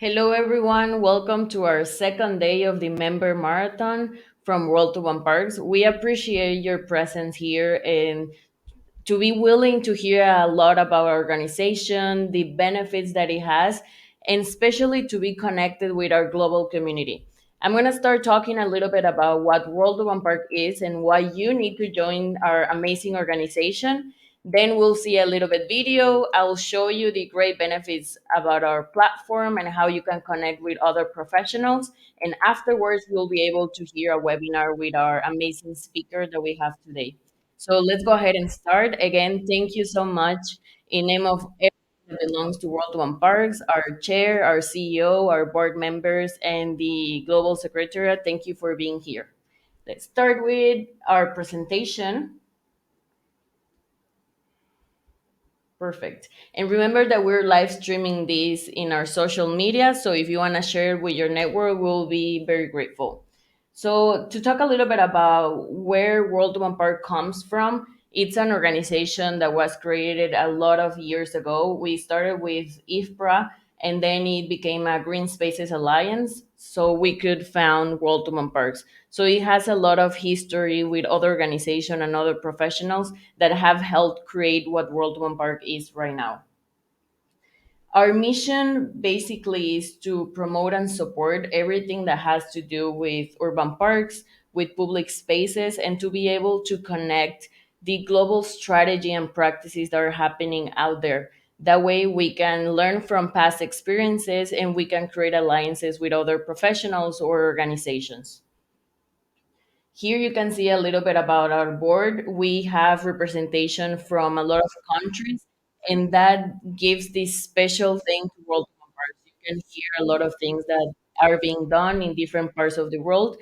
Hello, everyone. Welcome to our second day of the member marathon from World to One Parks. We appreciate your presence here and to be willing to hear a lot about our organization, the benefits that it has, and especially to be connected with our global community. I'm going to start talking a little bit about what World of One Park is and why you need to join our amazing organization. Then we'll see a little bit video. I'll show you the great benefits about our platform and how you can connect with other professionals. And afterwards, we'll be able to hear a webinar with our amazing speaker that we have today. So let's go ahead and start. Again, thank you so much in name of everyone that belongs to World One Parks, our chair, our CEO, our board members, and the global secretariat. Thank you for being here. Let's start with our presentation. Perfect. And remember that we're live streaming this in our social media. So if you want to share it with your network, we'll be very grateful. So, to talk a little bit about where World One Park comes from, it's an organization that was created a lot of years ago. We started with IFPRA and then it became a Green Spaces Alliance so we could found World One Parks. So, it has a lot of history with other organizations and other professionals that have helped create what World One Park is right now. Our mission basically is to promote and support everything that has to do with urban parks, with public spaces, and to be able to connect the global strategy and practices that are happening out there. That way, we can learn from past experiences and we can create alliances with other professionals or organizations. Here you can see a little bit about our board. We have representation from a lot of countries, and that gives this special thing to World Parks. You can hear a lot of things that are being done in different parts of the world.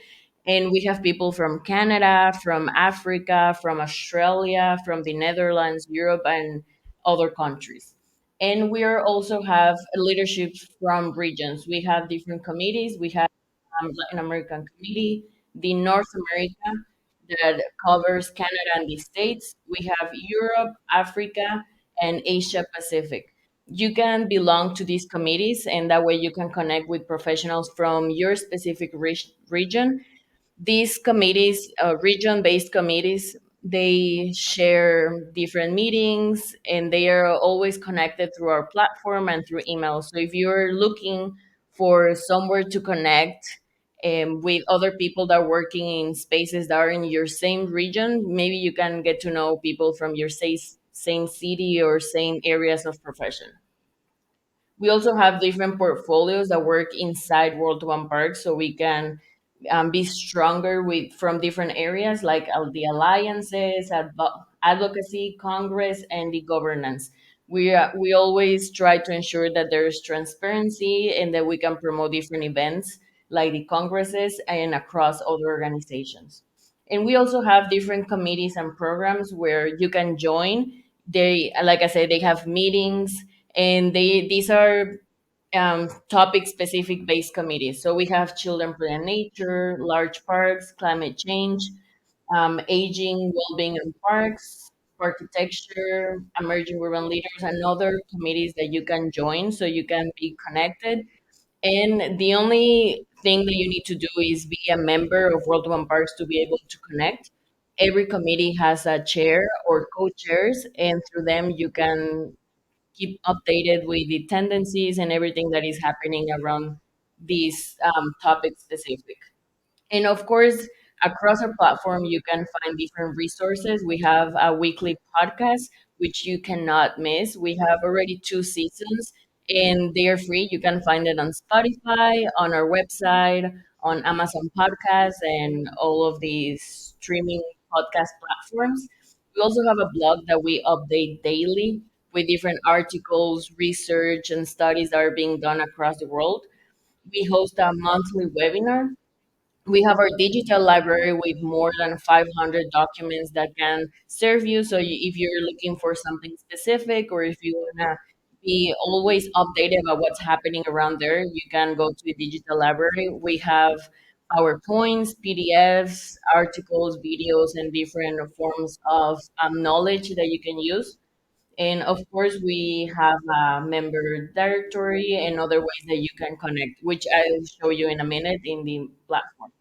And we have people from Canada, from Africa, from Australia, from the Netherlands, Europe, and other countries. And we are also have leadership from regions. We have different committees. We have Latin American Committee, the North America that covers Canada and the States. We have Europe, Africa, and Asia Pacific. You can belong to these committees, and that way you can connect with professionals from your specific region. These committees, region-based committees, they share different meetings and they are always connected through our platform and through email. So if you're looking for somewhere to connect with other people that are working in spaces that are in your same region, maybe you can get to know people from your same city or same areas of profession. We also have different portfolios that work inside World One Park, so we can be stronger with from different areas like the alliances, advocacy, Congress, and the governance. We always try to ensure that there is transparency and that we can promote different events like the congresses and across other organizations. And we also have different committees and programs where you can join. They, like I said, they have meetings and these are topic specific based committees. So we have children, play and nature, large parks, climate change, aging, well-being in parks, architecture, emerging urban leaders, and other committees that you can join so you can be connected. And the only thing that you need to do is be a member of World One Parks to be able to connect. Every committee has a chair or co-chairs, and through them you can keep updated with the tendencies and everything that is happening around these topic specific. And of course, across our platform, you can find different resources. We have a weekly podcast, which you cannot miss. We have already two seasons and they are free. You can find it on Spotify, on our website, on Amazon Podcasts, and all of these streaming podcast platforms. We also have a blog that we update daily with different articles, research, and studies that are being done across the world. We host a monthly webinar. We have our digital library with more than 500 documents that can serve you. So if you're looking for something specific or if you want to be always updated about what's happening around there, you can go to the digital library. We have PowerPoints, PDFs, articles, videos, and different forms of knowledge that you can use. And of course, we have a member directory and other ways that you can connect, which I'll show you in a minute in the platform.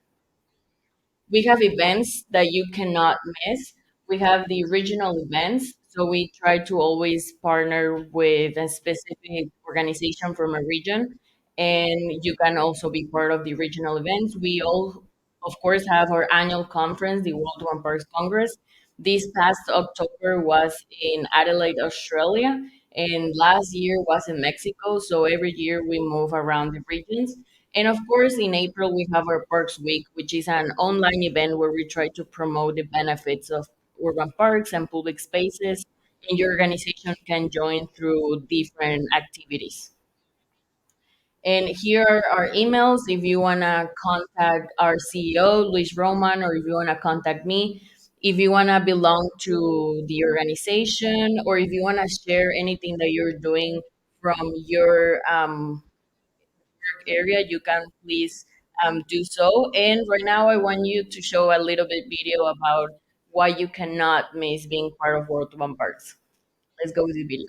We have events that you cannot miss. We have the regional events. So we try to always partner with a specific organization from a region. And you can also be part of the regional events. We all, of course, have our annual conference, the World One Parks Congress. This past October was in Adelaide, Australia, and last year was in Mexico. So every year we move around the regions. And of course, in April, we have our Parks Week, which is an online event where we try to promote the benefits of urban parks and public spaces. And your organization can join through different activities. And here are our emails if you want to contact our CEO, Luis Roman, or if you want to contact me, if you want to belong to the organization, or if you want to share anything that you're doing from your area, you can please do so. And right now, I want you to show a little bit video about why you cannot miss being part of World One Parks. Let's go with the video.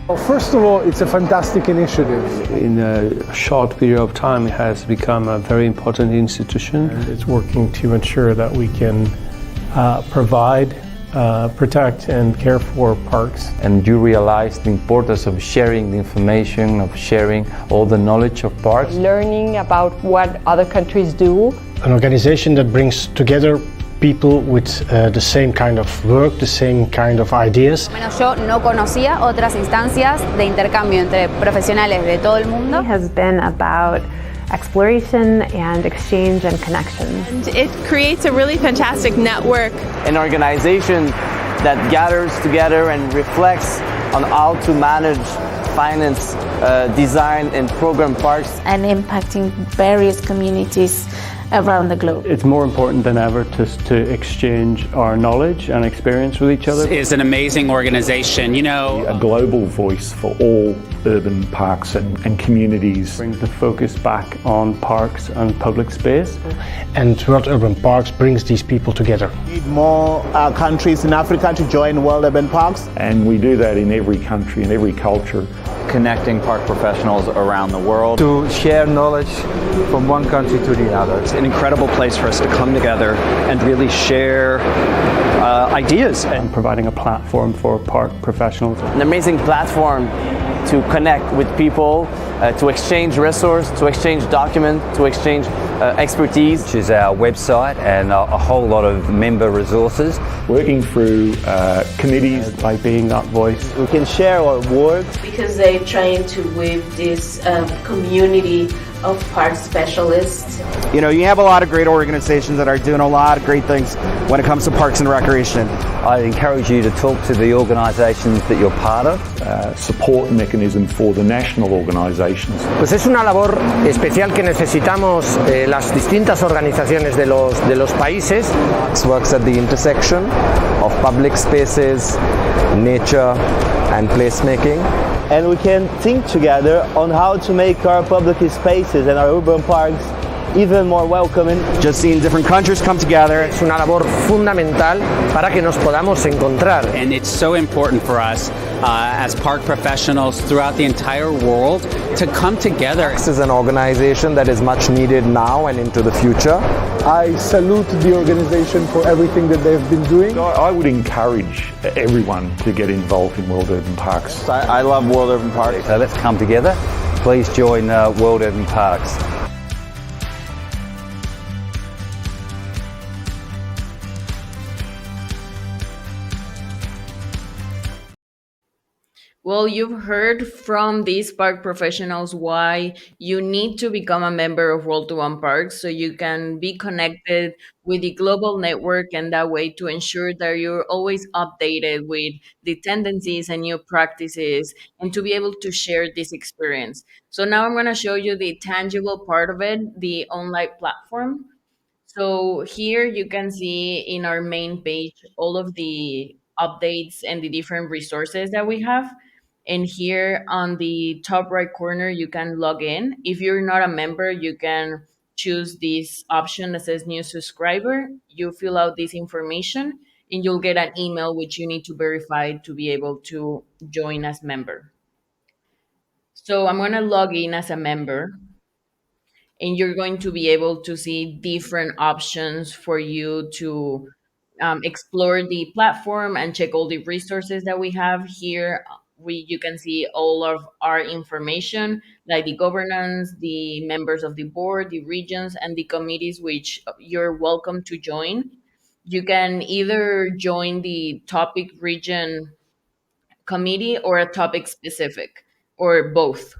Well, first of all, it's a fantastic initiative. In a short period of time, it has become a very important institution. And it's working to ensure that we can provide, protect, and care for parks. And you realize the importance of sharing the information, of sharing all the knowledge of parks. Learning about what other countries do. An organization that brings together people with the same kind of work, the same kind of ideas. Menos yo no conocía otras instancias de intercambio entre profesionales de todo el mundo. Has been about exploration and exchange and connections. And it creates a really fantastic network. An organization that gathers together and reflects on how to manage, finance, design and program parks. And impacting various communities around the globe. It's more important than ever to exchange our knowledge and experience with each other. It's an amazing organization, you know. A global voice for all urban parks and communities. Brings the focus back on parks and public space. And World Urban Parks brings these people together. We need more countries in Africa to join World Urban Parks. And we do that in every country, in every culture. Connecting park professionals around the world. To share knowledge from one country to the other. It's an incredible place for us to come together and really share ideas. And providing a platform for park professionals. An amazing platform to connect with people, to exchange resources, to exchange documents, to exchange expertise. Which is our website and a whole lot of member resources. Working through committees. By being that voice. We can share our work. Because they're trying to weave this community of park specialists. You know, you have a lot of great organizations that are doing a lot of great things when it comes to parks and recreation. I encourage you to talk to the organisations that you're part of. Support mechanism for the national organisations. Pues es una labor especial que necesitamos las distintas organizaciones de los países. Parks works at the intersection of public spaces, nature and placemaking. And we can think together on how to make our public spaces and our urban parks even more welcoming. Just seeing different countries come together. Es una labor fundamental para que nos podamos encontrar. And it's so important for us as park professionals throughout the entire world to come together. This is an organization that is much needed now and into the future. I salute the organization for everything that they've been doing. I would encourage everyone to get involved in World Urban Parks. I love World Urban Parks. So let's come together. Please join World Urban Parks. Well, you've heard from these park professionals why you need to become a member of World to One Parks so you can be connected with the global network and that way to ensure that you're always updated with the tendencies and new practices and to be able to share this experience. So now I'm going to show you the tangible part of it, the online platform. So here you can see in our main page all of the updates and the different resources that we have. And here on the top right corner, you can log in. If you're not a member, you can choose this option that says new subscriber. You fill out this information and you'll get an email which you need to verify to be able to join as member. So I'm going to log in as a member, and you're going to be able to see different options for you to explore the platform and check all the resources that we have here. You can see all of our information, like the governance, the members of the board, the regions, and the committees, which you're welcome to join. You can either join the topic region committee or a topic specific, or both.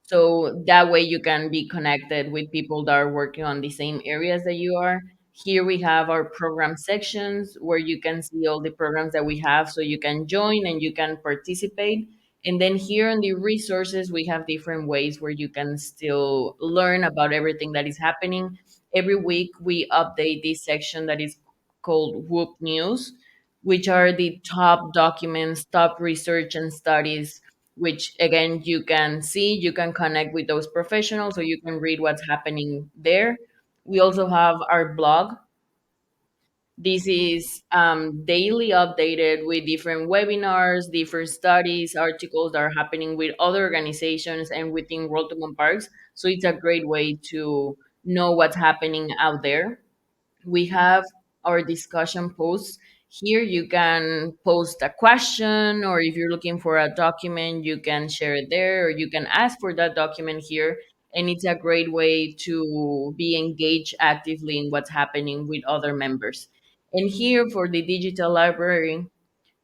So that way you can be connected with people that are working on the same areas that you are. Here we have our program sections where you can see all the programs that we have, so you can join and you can participate. And then here in the resources, we have different ways where you can still learn about everything that is happening. Every week we update this section that is called Whoop News, which are the top documents, top research and studies, which again you can see, you can connect with those professionals, so you can read what's happening there. We also have our blog. This is daily updated with different webinars, different studies, articles that are happening with other organizations and within World Open Parks. So it's a great way to know what's happening out there. We have our discussion posts. Here you can post a question, or if you're looking for a document, you can share it there, or you can ask for that document here. And it's a great way to be engaged actively in what's happening with other members. And here for the digital library,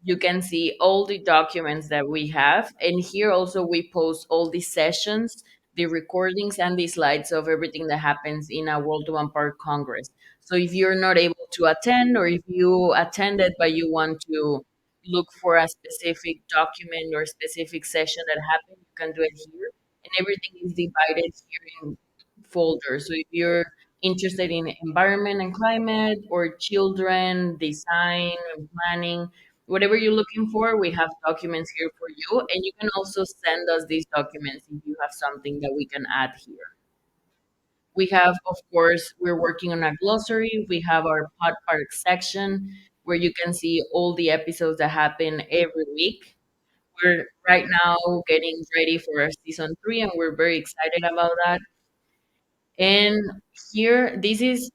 you can see all the documents that we have. And here also we post all the sessions, the recordings, and the slides of everything that happens in a World One Park Congress. So if you're not able to attend, or if you attended but you want to look for a specific document or specific session that happened, you can do it here. And everything is divided here in folders. So if you're interested in environment and climate, or children, design and planning, whatever you're looking for, we have documents here for you. And you can also send us these documents if you have something that we can add here. We have, of course, we're working on a glossary. We have our Pod Park section where you can see all the episodes that happen every week. We're right now getting ready for our season 3, and we're very excited about that. And here, this is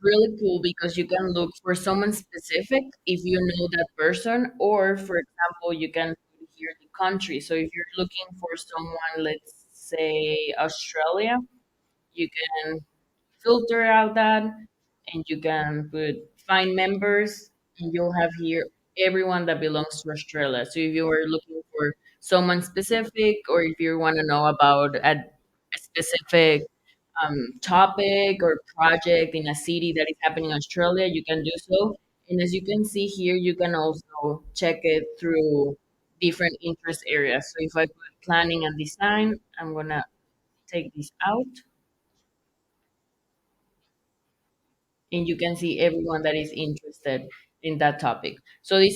really cool because you can look for someone specific if you know that person, or for example, you can put here the country. So if you're looking for someone, let's say Australia, you can filter out that, and you can put find members, and you'll have here everyone that belongs to Australia. So if you are looking for someone specific, or if you want to know about a specific topic or project in a city that is happening in Australia, you can do so. And as you can see here, you can also check it through different interest areas. So if I put planning and design, I'm gonna take this out, and you can see everyone that is interested in that topic. So this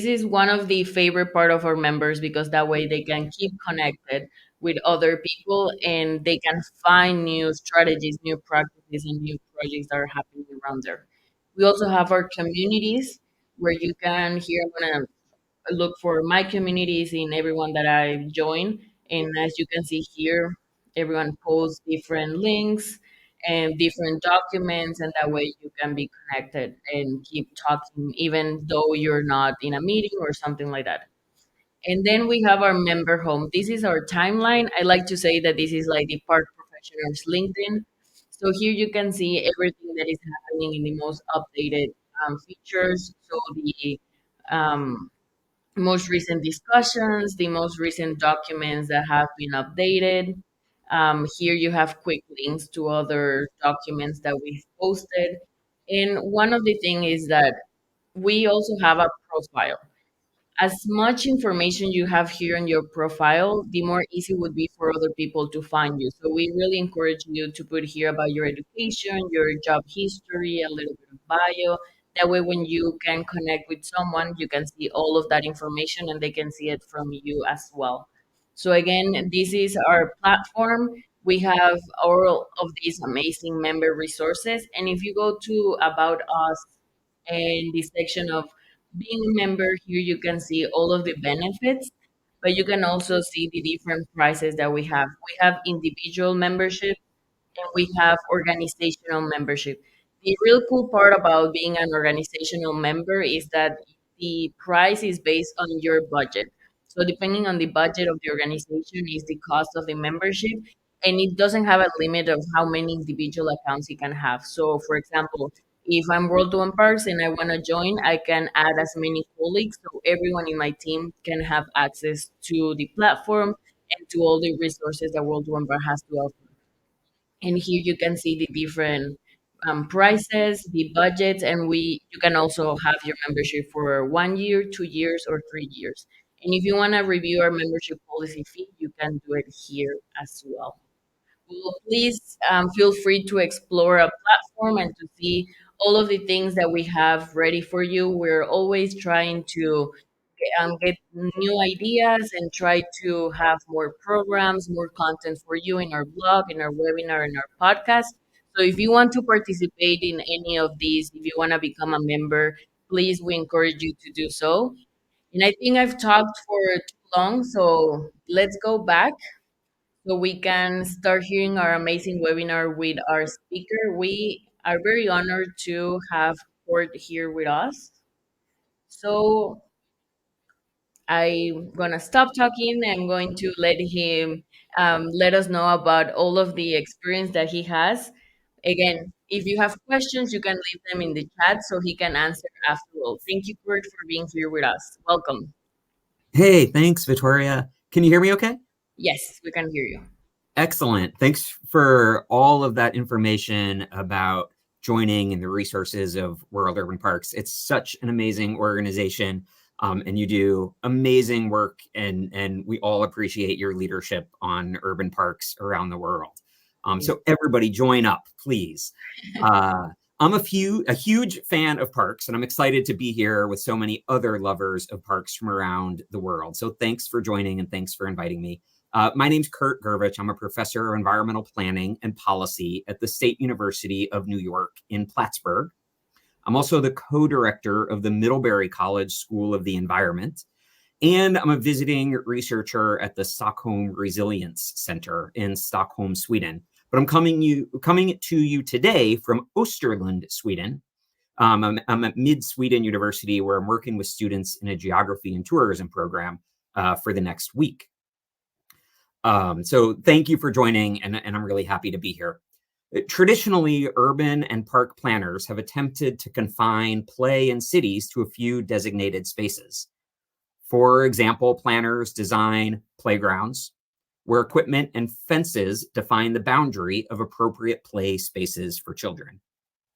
is one of the favorite part of our members, because that way they can keep connected with other people, and they can find new strategies, new practices, and new projects that are happening around there. We also have our communities where you can, here I'm gonna look for my communities in everyone that I join. And as you can see here, everyone posts different links and different documents, and that way you can be connected and keep talking, even though you're not in a meeting or something like that. And then we have our member home. This is our timeline. I like to say that this is like the park professionals LinkedIn. So here you can see everything that is happening in the most updated features. So the um, most recent discussions, the most recent documents that have been updated. Here you have quick links to other documents that we've posted. And one of the things is that we also have a profile. As much information you have here in your profile, the more easy it would be for other people to find you. So we really encourage you to put here about your education, your job history, a little bit of bio. That way, when you can connect with someone, you can see all of that information and they can see it from you as well. So again, this is our platform. We have all of these amazing member resources. And if you go to About Us and the section of being a member, here you can see all of the benefits, but you can also see the different prices that we have. We have individual membership and we have organizational membership. The real cool part about being an organizational member is that the price is based on your budget. So depending on the budget of the organization is the cost of the membership, and it doesn't have a limit of how many individual accounts you can have. So for example, if I'm World One Parks and I want to join, I can add as many colleagues so everyone in my team can have access to the platform and to all the resources that World One Park has to offer. And here you can see the different prices, the budgets, and we you can also have your membership for 1 year, 2 years, or 3 years. And if you want to review our membership policy fee, you can do it here as well. Well, please feel free to explore a platform and to see all of the things that we have ready for you. We're always trying to get new ideas and try to have more programs, more content for you in our blog, in our webinar, in our podcast. So if you want to participate in any of these, if you want to become a member, please, we encourage you to do so. And I think I've talked for too long, so let's go back so we can start hearing our amazing webinar with our speaker. We are very honored to have Kurt here with us. So I'm gonna stop talking. I'm going to let him let us know about all of the experience that he has. Again, if you have questions, you can leave them in the chat so he can answer after all. Thank you, Kurt, for being here with us. Welcome. Hey, thanks, Victoria. Can you hear me okay? Yes, we can hear you. Excellent. Thanks for all of that information about joining and the resources of World Urban Parks. It's such an amazing organization, and you do amazing work, and we all appreciate your leadership on urban parks around the world. So everybody join up, please. I'm a huge fan of parks, and I'm excited to be here with so many other lovers of parks from around the world. So thanks for joining and thanks for inviting me. My name's Kurt Gervich. I'm a professor of environmental planning and policy at the State University of New York in Plattsburgh. I'm also the co-director of the Middlebury College School of the Environment, and I'm a visiting researcher at the Stockholm Resilience Center in Stockholm, Sweden. But I'm coming to you today from Österlund, Sweden. I'm at Mid Sweden University, where I'm working with students in a geography and tourism program for the next week. So thank you for joining, and I'm really happy to be here. Traditionally, urban and park planners have attempted to confine play in cities to a few designated spaces. For example, planners design playgrounds where equipment and fences define the boundary of appropriate play spaces for children.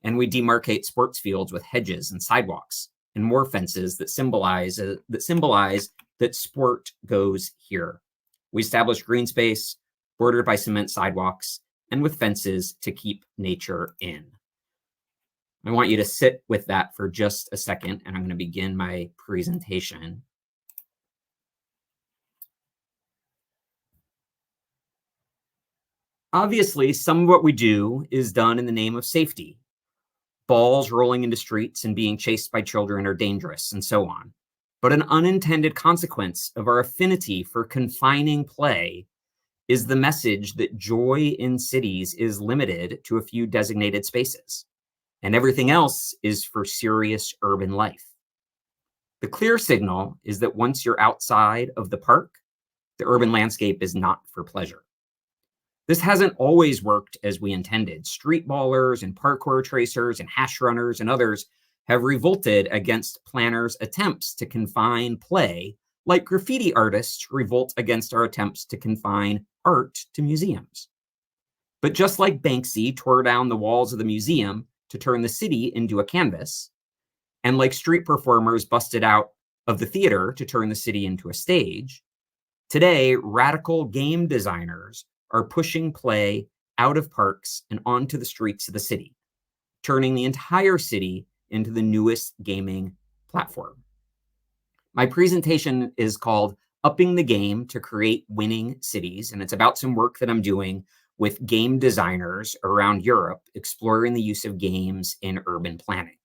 And we demarcate sports fields with hedges and sidewalks and more fences that symbolize that sport goes here. We establish green space bordered by cement sidewalks and with fences to keep nature in. I want you to sit with that for just a second, and I'm going to begin my presentation. Obviously, some of what we do is done in the name of safety. Balls rolling into streets and being chased by children are dangerous, and so on. But an unintended consequence of our affinity for confining play is the message that joy in cities is limited to a few designated spaces, and everything else is for serious urban life. The clear signal is that once you're outside of the park, the urban landscape is not for pleasure. This hasn't always worked as we intended. Street ballers and parkour tracers and hash runners and others have revolted against planners' attempts to confine play, like graffiti artists revolt against our attempts to confine art to museums. But just like Banksy tore down the walls of the museum to turn the city into a canvas, and like street performers busted out of the theater to turn the city into a stage, today radical game designers are pushing play out of parks and onto the streets of the city, turning the entire city into the newest gaming platform. My presentation is called Upping the Game to Create Winning Cities, and it's about some work that I'm doing with game designers around Europe exploring the use of games in urban planning.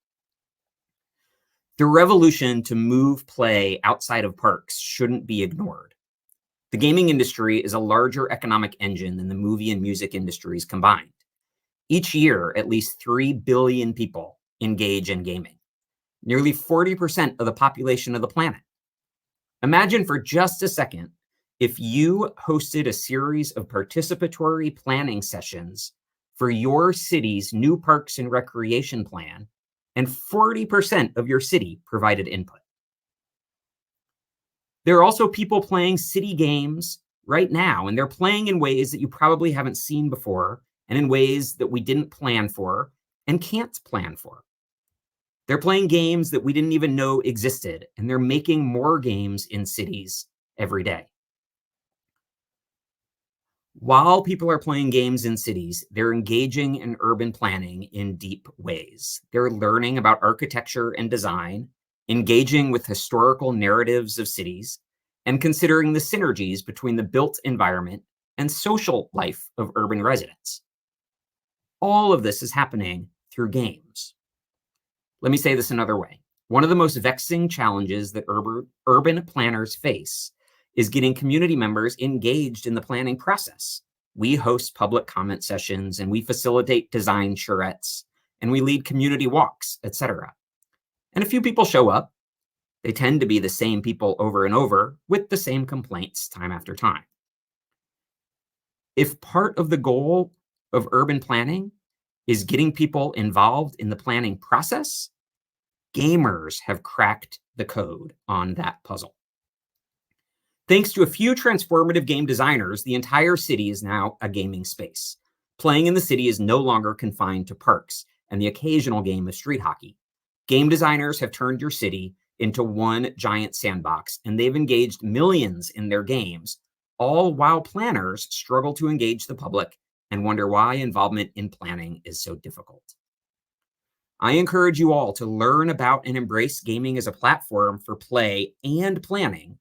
The revolution to move play outside of parks shouldn't be ignored. The gaming industry is a larger economic engine than the movie and music industries combined. Each year, at least 3 billion people engage in gaming, nearly 40% of the population of the planet. Imagine for just a second if you hosted a series of participatory planning sessions for your city's new parks and recreation plan, and 40% of your city provided input. There are also people playing city games right now, and they're playing in ways that you probably haven't seen before, and in ways that we didn't plan for and can't plan for. They're playing games that we didn't even know existed, and they're making more games in cities every day. While people are playing games in cities, they're engaging in urban planning in deep ways. They're learning about architecture and design, engaging with historical narratives of cities, and considering the synergies between the built environment and social life of urban residents. All of this is happening through games. Let me say this another way. One of the most vexing challenges that urban planners face is getting community members engaged in the planning process. We host public comment sessions, and we facilitate design charrettes, and we lead community walks, etc. And a few people show up. They tend to be the same people over and over with the same complaints time after time. If part of the goal of urban planning is getting people involved in the planning process, gamers have cracked the code on that puzzle. Thanks to a few transformative game designers, the entire city is now a gaming space. Playing in the city is no longer confined to parks and the occasional game of street hockey. Game designers have turned your city into one giant sandbox, and they've engaged millions in their games, all while planners struggle to engage the public and wonder why involvement in planning is so difficult. I encourage you all to learn about and embrace gaming as a platform for play and planning,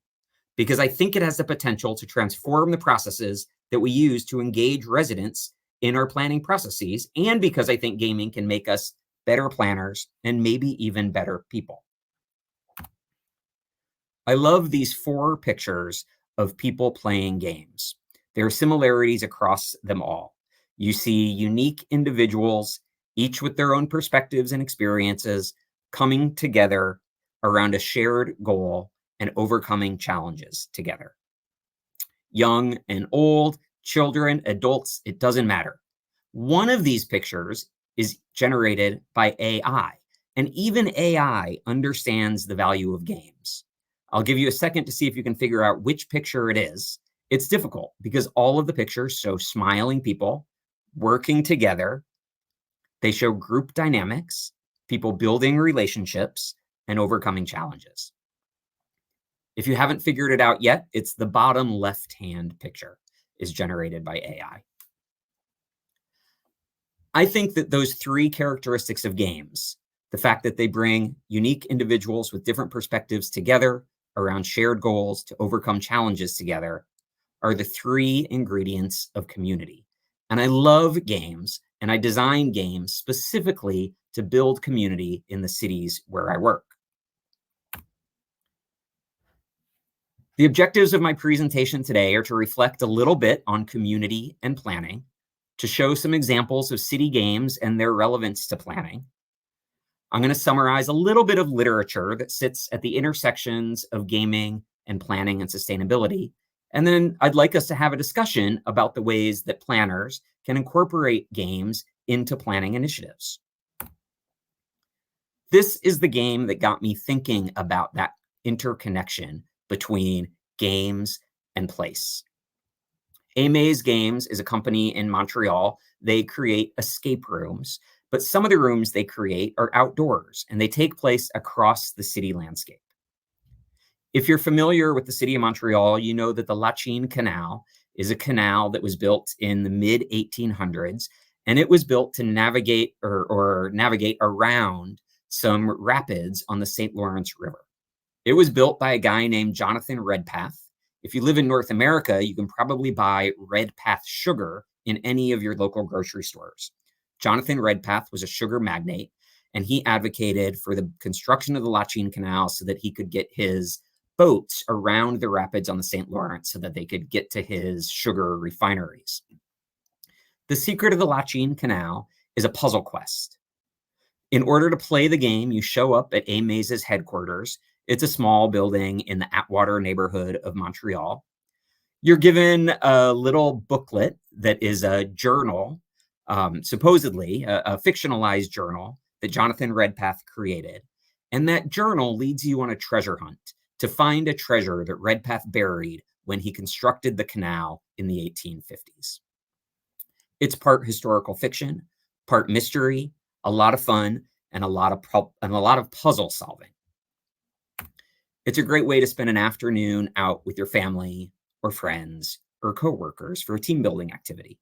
because I think it has the potential to transform the processes that we use to engage residents in our planning processes, and because I think gaming can make us better planners and maybe even better people. I love these 4 pictures of people playing games. There are similarities across them all. You see unique individuals, each with their own perspectives and experiences, coming together around a shared goal and overcoming challenges together. Young and old, children, adults, it doesn't matter. One of these pictures is generated by AI, and even AI understands the value of games. I'll give you a second to see if you can figure out which picture it is. It's difficult because all of the pictures show smiling people working together. They show group dynamics, people building relationships, and overcoming challenges. If you haven't figured it out yet, it's the bottom left-hand picture is generated by AI. I think that those 3 characteristics of games, the fact that they bring unique individuals with different perspectives together around shared goals to overcome challenges together, are the 3 ingredients of community. And I love games, and I design games specifically to build community in the cities where I work. The objectives of my presentation today are to reflect a little bit on community and planning, to show some examples of city games and their relevance to planning. I'm going to summarize a little bit of literature that sits at the intersections of gaming and planning and sustainability. And then I'd like us to have a discussion about the ways that planners can incorporate games into planning initiatives. This is the game that got me thinking about that interconnection between games and place. Amaze Games is a company in Montreal. They create escape rooms, but some of the rooms they create are outdoors, and they take place across the city landscape. If you're familiar with the city of Montreal, you know that the Lachine Canal is a canal that was built in the mid-1800s, and it was built to navigate or navigate around some rapids on the St. Lawrence River. It was built by a guy named Jonathan Redpath. If you live in North America, you can probably buy Redpath sugar in any of your local grocery stores. Jonathan Redpath was a sugar magnate, and he advocated for the construction of the Lachine Canal so that he could get his boats around the rapids on the St. Lawrence so that they could get to his sugar refineries. The secret of the Lachine Canal is a puzzle quest. In order to play the game, you show up at A Maze's headquarters. It's a small building in the Atwater neighborhood of Montreal. You're given a little booklet that is a journal, supposedly a fictionalized journal that Jonathan Redpath created. And that journal leads you on a treasure hunt to find a treasure that Redpath buried when he constructed the canal in the 1850s. It's part historical fiction, part mystery, a lot of fun, and a lot of puzzle solving. It's a great way to spend an afternoon out with your family or friends or coworkers for a team building activity.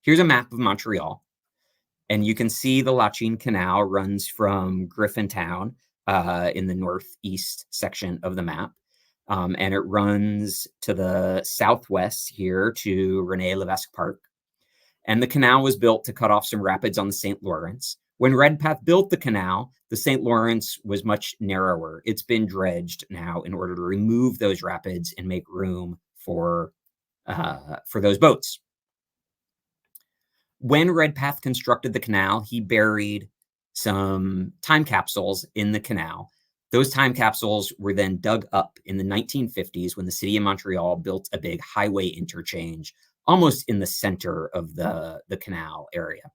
Here's a map of Montreal, and you can see the Lachine Canal runs from Griffintown in the northeast section of the map, and it runs to the southwest here to René Levesque Park. And the canal was built to cut off some rapids on the St. Lawrence. When Redpath built the canal, the St. Lawrence was much narrower. It's been dredged now in order to remove those rapids and make room for those boats. When Redpath constructed the canal, he buried some time capsules in the canal. Those time capsules were then dug up in the 1950s when the city of Montreal built a big highway interchange almost in the center of the canal area.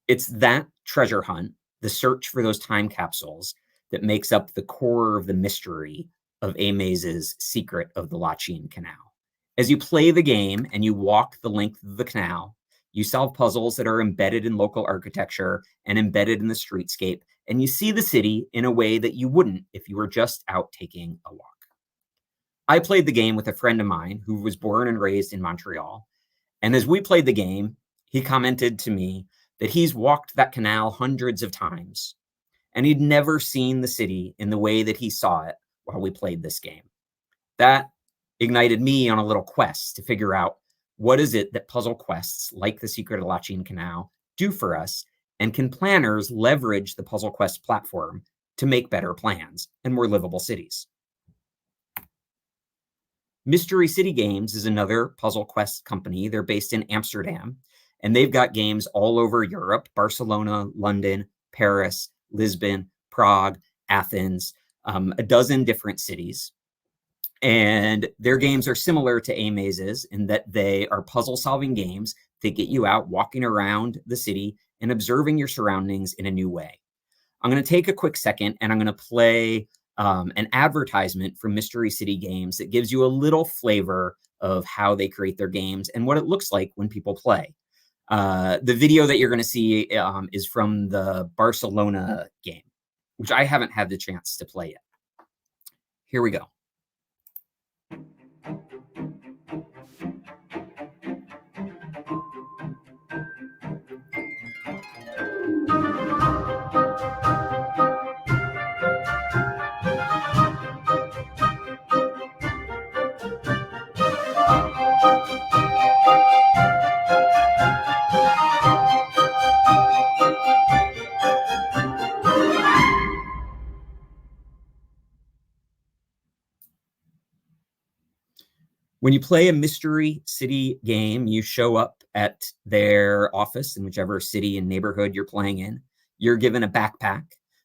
It's that treasure hunt, the search for those time capsules, that makes up the core of the mystery of A Maze's Secret of the Lachine Canal. As you play the game and you walk the length of the canal, you solve puzzles that are embedded in local architecture and embedded in the streetscape, and you see the city in a way that you wouldn't if you were just out taking a walk. I played the game with a friend of mine who was born and raised in Montreal, and as we played the game, he commented to me that he's walked that canal hundreds of times, and he'd never seen the city in the way that he saw it while we played this game. That ignited me on a little quest to figure out what is it that puzzle quests like The Secret of Lachine Canal do for us, and can planners leverage the Puzzle Quest platform to make better plans and more livable cities? Mystery City Games is another Puzzle Quest company. They're based in Amsterdam, and they've got games all over Europe: Barcelona, London, Paris, Lisbon, Prague, Athens, a dozen different cities. And their games are similar to A Maze's in that they are puzzle-solving games that get you out walking around the city and observing your surroundings in a new way. I'm going to take a quick second and I'm going to play an advertisement from Mystery City Games that gives you a little flavor of how they create their games and what it looks like when people play. The video that you're going to see is from the Barcelona game, which I haven't had the chance to play yet. Here we go. When you play a Mystery City game, you show up at their office in whichever city and neighborhood you're playing in. You're given a backpack.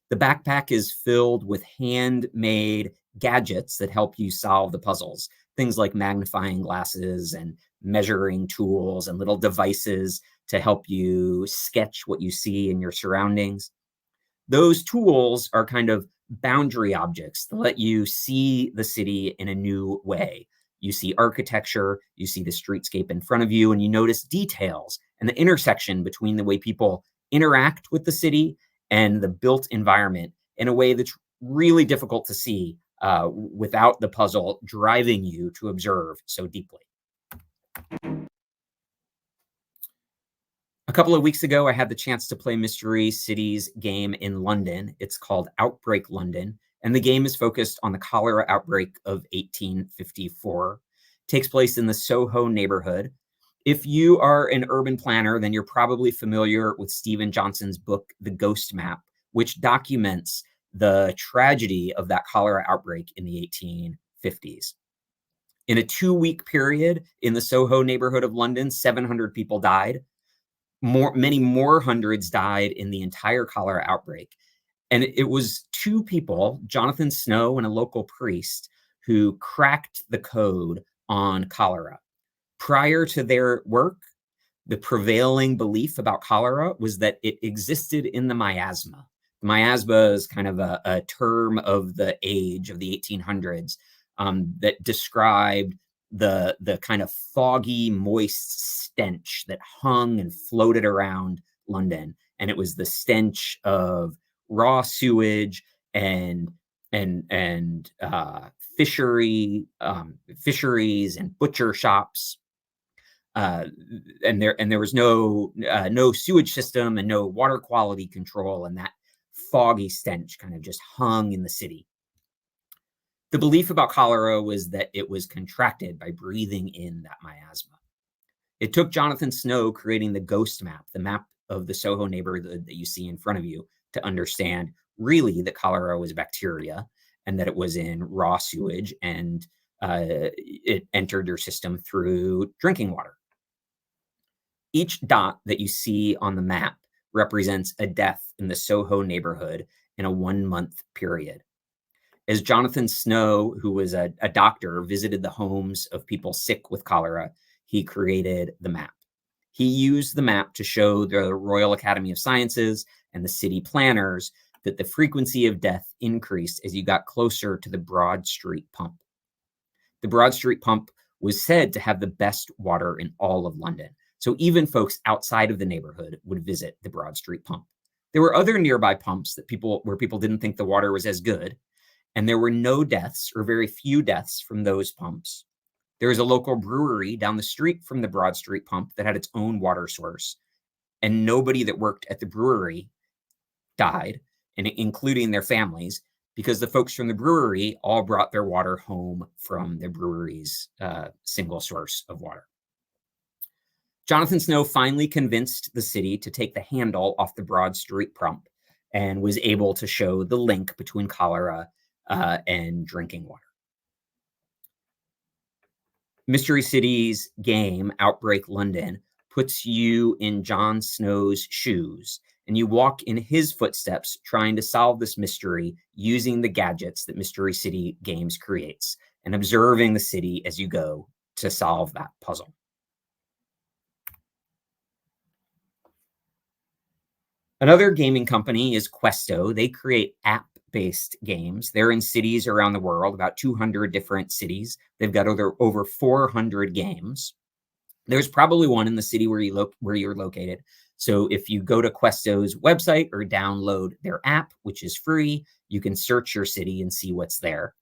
The backpack is filled with handmade gadgets that help you solve the puzzles. Things like magnifying glasses and measuring tools and little devices to help you sketch what you see in your surroundings. Those tools are kind of boundary objects that let you see the city in a new way. You see architecture, you see the streetscape in front of you, and you notice details and the intersection between the way people interact with the city and the built environment in a way that's really difficult to see without the puzzle driving you to observe so deeply. A couple of weeks ago, I had the chance to play Mystery Cities game in London. It's called Outbreak London, and the game is focused on the cholera outbreak of 1854. takes place in the Soho neighborhood. If you are an urban planner, then you're probably familiar with Stephen Johnson's book, The Ghost Map, which documents the tragedy of that cholera outbreak in the 1850s. In a 2-week period in the Soho neighborhood of London, 700 people died. Many more hundreds died in the entire cholera outbreak. And it was 2 people, Jonathan Snow and a local priest, who cracked the code on cholera. Prior to their work, the prevailing belief about cholera was that it existed in the miasma. Miasma is kind of a term of the age of the 1800s that described the kind of foggy, moist stench that hung and floated around London. And it was the stench of raw sewage and fisheries and butcher shops. And there was no sewage system and no water quality control, and that foggy stench kind of just hung in the city. The belief about cholera was that it was contracted by breathing in that miasma. It took Jonathan Snow creating the ghost map, the map of the Soho neighborhood that you see in front of you, to understand really that cholera was bacteria and that it was in raw sewage and it entered your system through drinking water. Each dot that you see on the map represents a death in the Soho neighborhood in a 1-month period. As Jonathan Snow, who was a doctor, visited the homes of people sick with cholera, he created the map. He used the map to show the Royal Academy of Sciences and the city planners that the frequency of death increased as you got closer to the Broad Street pump. The Broad Street pump was said to have the best water in all of London. So even folks outside of the neighborhood would visit the Broad Street pump. There were other nearby pumps where people didn't think the water was as good, and there were no deaths or very few deaths from those pumps. There was a local brewery down the street from the Broad Street pump that had its own water source, and nobody that worked at the brewery died, and including their families, because the folks from the brewery all brought their water home from the brewery's single source of water. Jonathan Snow finally convinced the city to take the handle off the Broad Street pump and was able to show the link between cholera and drinking water. Mystery Cities game, Outbreak London, puts you in Jon Snow's shoes, and you walk in his footsteps trying to solve this mystery using the gadgets that Mystery City Games creates and observing the city as you go to solve that puzzle. Another gaming company is Questo. They create app-based games. They're in cities around the world, about 200 different cities. They've got over 400 games. There's probably one in the city where you're located. So if you go to Questo's website or download their app, which is free, you can search your city and see what's there.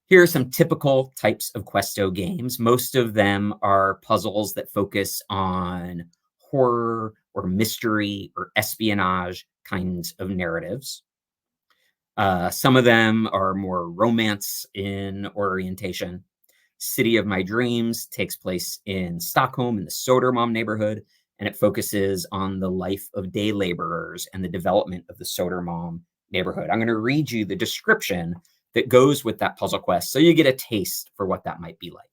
Here are some typical types of Questo games. Most of them are puzzles that focus on horror or mystery or espionage kinds of narratives. Some of them are more romance in orientation. City of My Dreams takes place in Stockholm in the Södermalm neighborhood, and it focuses on the life of day laborers and the development of the Södermalm neighborhood. I'm going to read you the description that goes with that puzzle quest so you get a taste for what that might be like.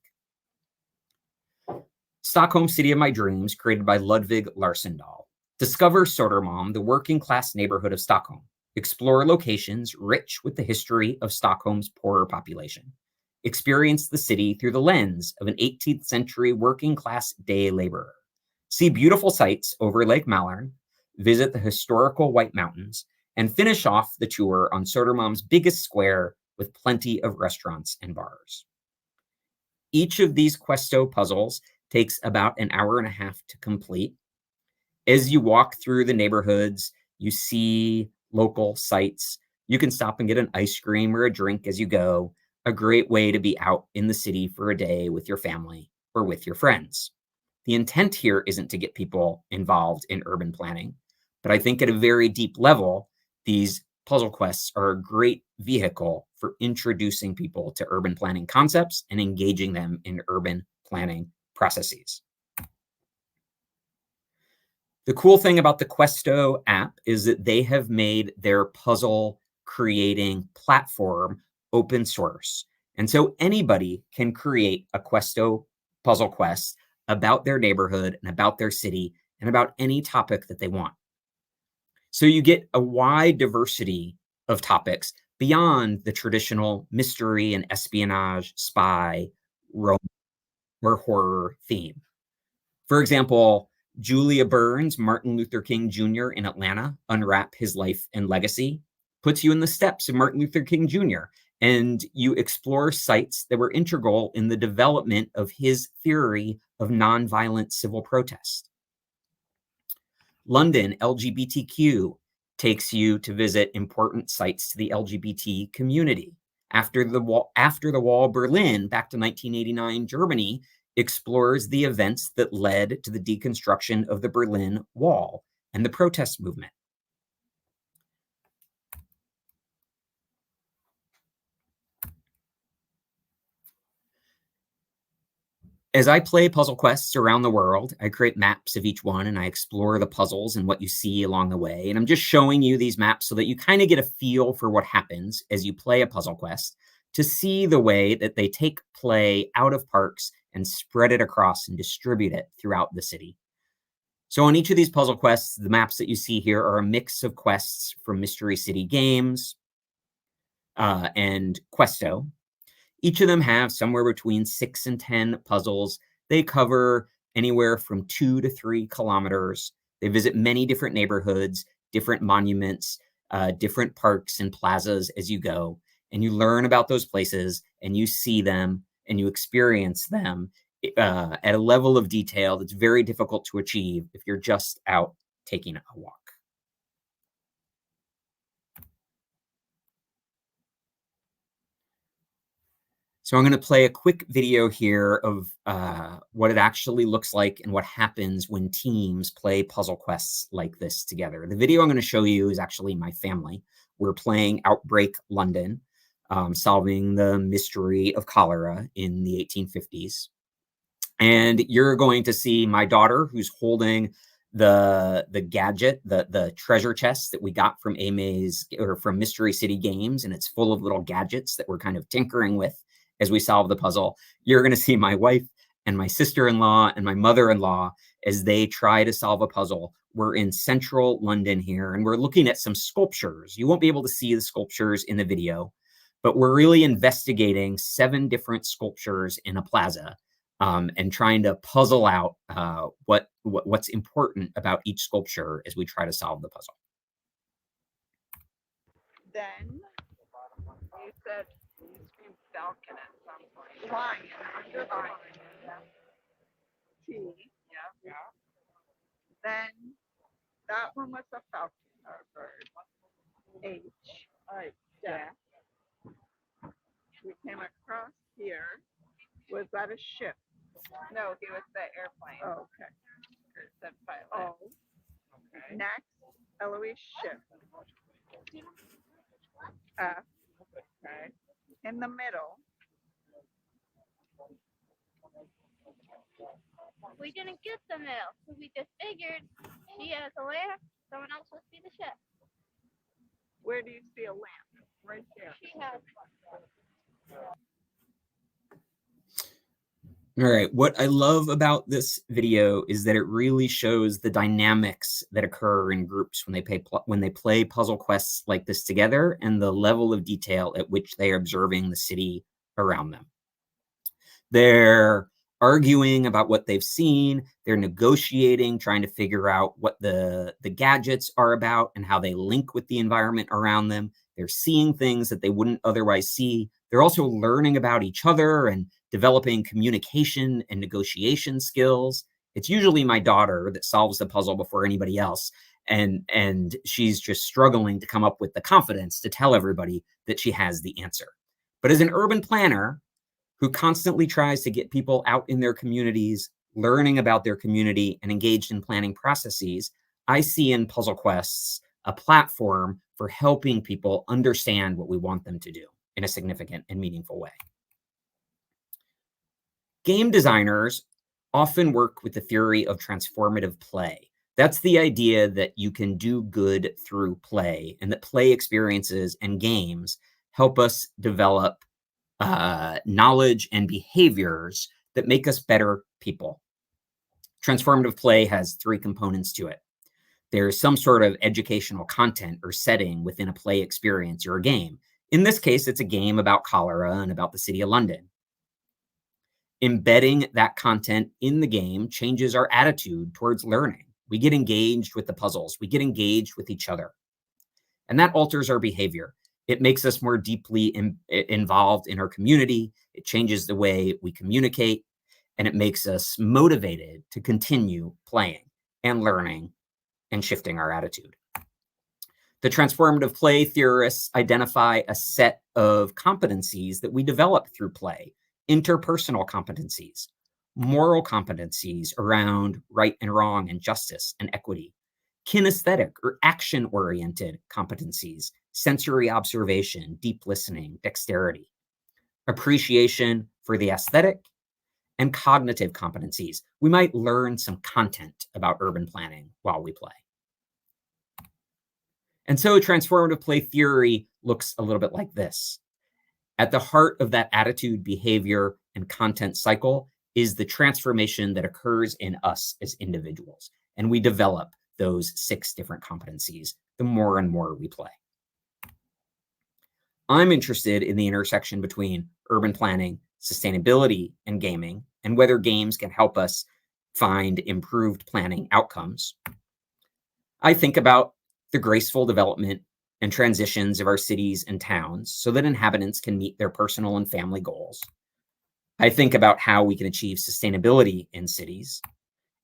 Stockholm, City of My Dreams, created by Ludvig Larsendahl. Discover Södermalm, the working class neighborhood of Stockholm. Explore locations rich with the history of Stockholm's poorer population. Experience the city through the lens of an 18th century working class day laborer. See beautiful sights over Lake Mälaren, visit the historical White Mountains, and finish off the tour on Södermalm's biggest square with plenty of restaurants and bars. Each of these Questo puzzles takes about an hour and a half to complete. As you walk through the neighborhoods, you see local sites. You can stop and get an ice cream or a drink as you go. A great way to be out in the city for a day with your family or with your friends. The intent here isn't to get people involved in urban planning, but I think at a very deep level, these puzzle quests are a great vehicle for introducing people to urban planning concepts and engaging them in urban planning processes. The cool thing about the Questo app is that they have made their puzzle creating platform open source. And so anybody can create a Questo puzzle quest about their neighborhood and about their city and about any topic that they want. So you get a wide diversity of topics beyond the traditional mystery and espionage, spy, romance, or horror theme. For example, Julia Burns' Martin Luther King Jr. in Atlanta, Unwrap His Life and Legacy, puts you in the steps of Martin Luther King Jr., and you explore sites that were integral in the development of his theory of nonviolent civil protest. London, LGBTQ, takes you to visit important sites to the LGBT community. After the Wall, Berlin, back to 1989 Germany, explores the events that led to the deconstruction of the Berlin Wall and the protest movement. As I play puzzle quests around the world, I create maps of each one and I explore the puzzles and what you see along the way. And I'm just showing you these maps so that you kind of get a feel for what happens as you play a puzzle quest, to see the way that they take play out of parks and spread it across and distribute it throughout the city. So on each of these puzzle quests, the maps that you see here are a mix of quests from Mystery City Games and Questo. Each of them have somewhere between 6 and 10 puzzles. They cover anywhere from 2 to 3 kilometers. They visit many different neighborhoods, different monuments, different parks and plazas as you go. And you learn about those places and you see them and you experience them at a level of detail that's very difficult to achieve if you're just out taking a walk. So I'm going to play a quick video here of what it actually looks like and what happens when teams play puzzle quests like this together. The video I'm going to show you is actually my family. We're playing Outbreak London, solving the mystery of cholera in the 1850s. And you're going to see my daughter, who's holding the gadget, the treasure chest that we got from from Mystery City Games, and it's full of little gadgets that we're kind of tinkering with as we solve the puzzle. You're going to see my wife and my sister-in-law and my mother-in-law as they try to solve a puzzle. We're in central London here, and we're looking at some sculptures. You won't be able to see the sculptures in the video, but we're really investigating 7 different sculptures in a plaza and trying to puzzle out what's important about each sculpture as we try to solve the puzzle. Then you said you screamed falcon at some point. Lion, underline. T. Yeah. Then that one was a falcon or a bird. H. Death. We came across here. Was that a ship? No, he was the airplane. Oh, okay. It said pilot. Oh. Okay. Next, Eloise ship. F. Okay. In the middle. We didn't get the middle, so we just figured she has a lamp, someone else must be the chef. Where do you see a lamp? Right there. She has. All right, what I love about this video is that it really shows the dynamics that occur in groups when they play puzzle quests like this together, and the level of detail at which they are observing the city around them. They're arguing about what they've seen. They're negotiating, trying to figure out what the gadgets are about and how they link with the environment around them. They're seeing things that they wouldn't otherwise see. They're also learning about each other and developing communication and negotiation skills. It's usually my daughter that solves the puzzle before anybody else. And she's just struggling to come up with the confidence to tell everybody that she has the answer. But as an urban planner who constantly tries to get people out in their communities, learning about their community and engaged in planning processes, I see in puzzle quests a platform for helping people understand what we want them to do in a significant and meaningful way. Game designers often work with the theory of transformative play. That's the idea that you can do good through play, and that play experiences and games help us develop knowledge and behaviors that make us better people. Transformative play has three components to it. There's some sort of educational content or setting within a play experience or a game. In this case, it's a game about cholera and about the city of London. Embedding that content in the game changes our attitude towards learning. We get engaged with the puzzles. We get engaged with each other. And that alters our behavior. It makes us more deeply involved in our community. It changes the way we communicate, and it makes us motivated to continue playing and learning and shifting our attitude. The transformative play theorists identify a set of competencies that we develop through play: interpersonal competencies, moral competencies around right and wrong and justice and equity, kinesthetic or action-oriented competencies, sensory observation, deep listening, dexterity, appreciation for the aesthetic, and cognitive competencies. We might learn some content about urban planning while we play. And so transformative play theory looks a little bit like this. At the heart of that attitude, behavior, and content cycle is the transformation that occurs in us as individuals. And we develop those 6 different competencies the more and more we play. I'm interested in the intersection between urban planning, sustainability, and gaming, and whether games can help us find improved planning outcomes. I think about the graceful development and transitions of our cities and towns so that inhabitants can meet their personal and family goals. I think about how we can achieve sustainability in cities.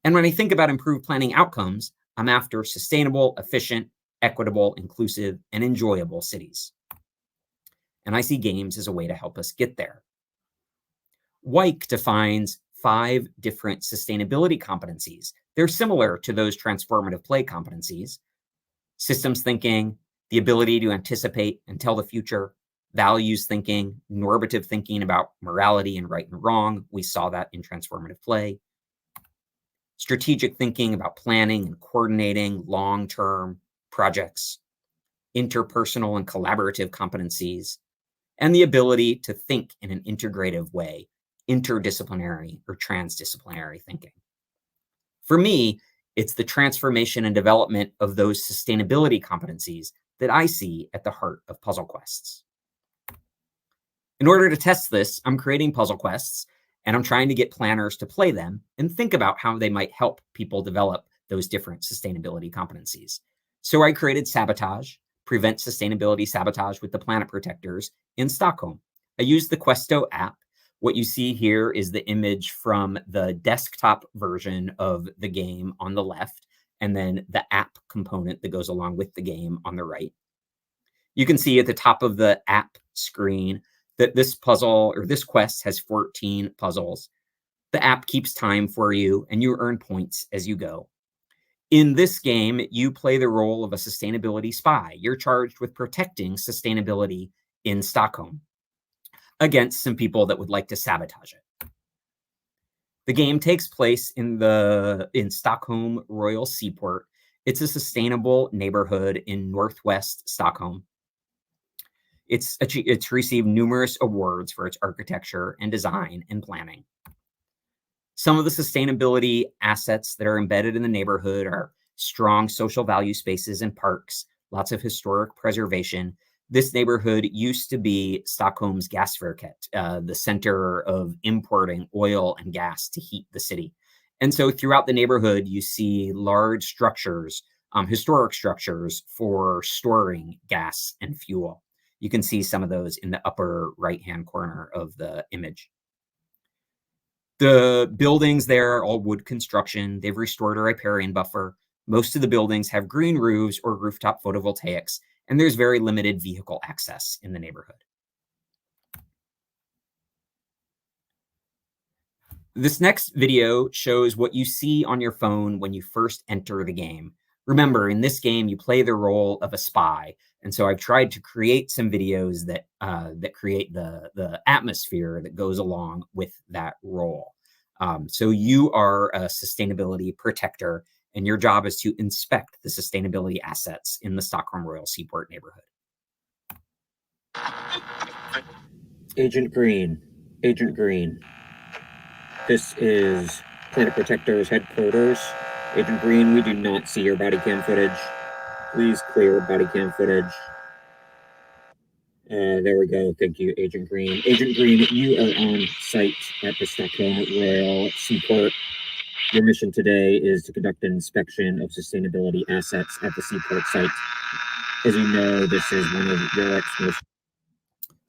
And when I think about improved planning outcomes, I'm after sustainable, efficient, equitable, inclusive, and enjoyable cities. And I see games as a way to help us get there. Weick defines 5 different sustainability competencies. They're similar to those transformative play competencies: systems thinking, the ability to anticipate and tell the future, values thinking, normative thinking about morality and right and wrong. We saw that in transformative play. Strategic thinking about planning and coordinating long-term projects, interpersonal and collaborative competencies, and the ability to think in an integrative way, interdisciplinary or transdisciplinary thinking. For me, it's the transformation and development of those sustainability competencies that I see at the heart of puzzle quests. In order to test this, I'm creating puzzle quests, and I'm trying to get planners to play them and think about how they might help people develop those different sustainability competencies. So I created Sabotage, Prevent Sustainability Sabotage with the Planet Protectors, in Stockholm. I used the Questo app. What you see here is the image from the desktop version of the game on the left, and then the app component that goes along with the game on the right. You can see at the top of the app screen that this puzzle or this quest has 14 puzzles. The app keeps time for you, and you earn points as you go. In this game, you play the role of a sustainability spy. You're charged with protecting sustainability in Stockholm against some people that would like to sabotage it. The game takes place in Stockholm Royal Seaport. It's a sustainable neighborhood in northwest Stockholm. It's received numerous awards for its architecture and design and planning. Some of the sustainability assets that are embedded in the neighborhood are strong social value spaces and parks, lots of historic preservation. This neighborhood used to be Stockholm's gasverket, the center of importing oil and gas to heat the city. And so throughout the neighborhood, you see large structures, historic structures for storing gas and fuel. You can see some of those in the upper right-hand corner of the image. The buildings there are all wood construction. They've restored a riparian buffer. Most of the buildings have green roofs or rooftop photovoltaics, and there's very limited vehicle access in the neighborhood. This next video shows what you see on your phone when you first enter the game. Remember, in this game, you play the role of a spy. And so I've tried to create some videos that create the atmosphere that goes along with that role. So you are a sustainability protector, and your job is to inspect the sustainability assets in the Stockholm Royal Seaport neighborhood. Agent Green. Agent Green. This is Planet Protector's headquarters. Agent Green, we do not see your body cam footage. Please clear body cam footage. There we go. Thank you, Agent Green. Agent Green, you are on site at the Stockholm Royal Seaport. Your mission today is to conduct an inspection of sustainability assets at the seaport site. As you know, this is one of Europe's most...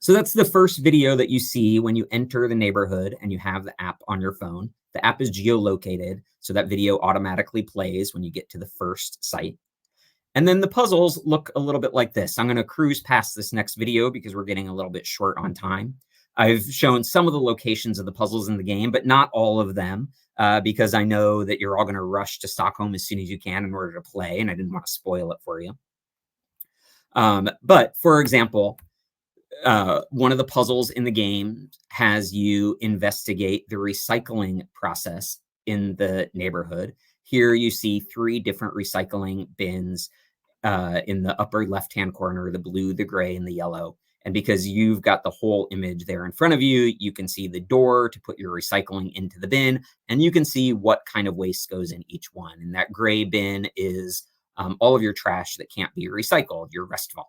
So that's the first video that you see when you enter the neighborhood and you have the app on your phone. The app is geolocated, so that video automatically plays when you get to the first site. And then the puzzles look a little bit like this. I'm going to cruise past this next video because we're getting a little bit short on time. I've shown some of the locations of the puzzles in the game, but not all of them, because I know that you're all going to rush to Stockholm as soon as you can in order to play, and I didn't want to spoil it for you. But for example, one of the puzzles in the game has you investigate the recycling process in the neighborhood. Here you see 3 different recycling bins in the upper left-hand corner, the blue, the gray, and the yellow. And because you've got the whole image there in front of you, you can see the door to put your recycling into the bin, and you can see what kind of waste goes in each one. And that gray bin is all of your trash that can't be recycled, your Restval.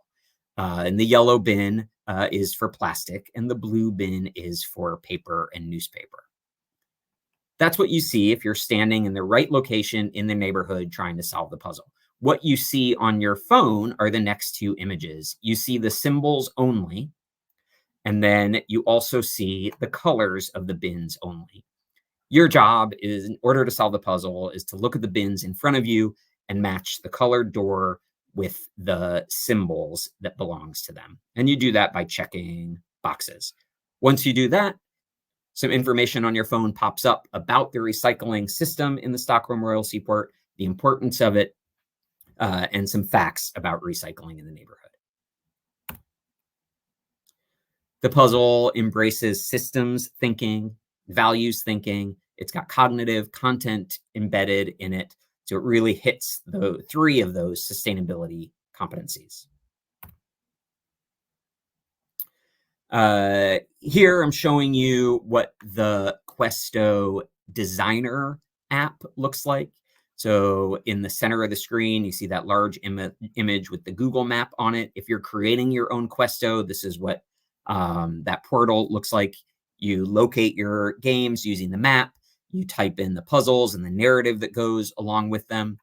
And the yellow bin is for plastic, and the blue bin is for paper and newspaper. That's what you see if you're standing in the right location in the neighborhood trying to solve the puzzle. What you see on your phone are the next 2 images. You see the symbols only, and then you also see the colors of the bins only. Your job is, in order to solve the puzzle, is to look at the bins in front of you and match the colored door with the symbols that belongs to them. And you do that by checking boxes. Once you do that, some information on your phone pops up about the recycling system in the Stockholm Royal Seaport, the importance of it, and some facts about recycling in the neighborhood. The puzzle embraces systems thinking, values thinking. It's got cognitive content embedded in it. So it really hits the 3 of those sustainability competencies. Here I'm showing you what the Questo designer app looks like. So in the center of the screen, you see that large image with the Google map on it. If you're creating your own Questo, this is what that portal looks like. You locate your games using the map. You type in the puzzles and the narrative that goes along with them.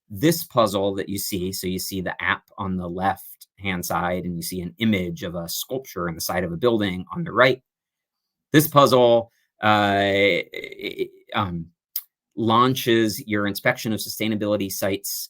This puzzle that you see, so you see the app on the left-hand side, and you see an image of a sculpture in the side of a building on the right. This puzzle launches your inspection of sustainability sites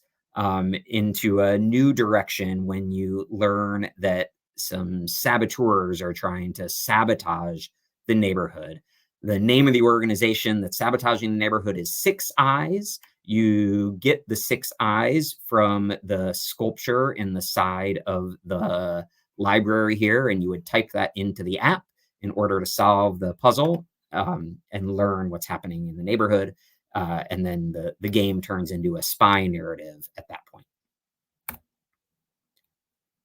into a new direction when you learn that some saboteurs are trying to sabotage the neighborhood. The name of the organization that's sabotaging the neighborhood is 6 Eyes. You get the 6 eyes from the sculpture in the side of the library here, and you would type that into the app in order to solve the puzzle and learn what's happening in the neighborhood. And then the game turns into a spy narrative at that point.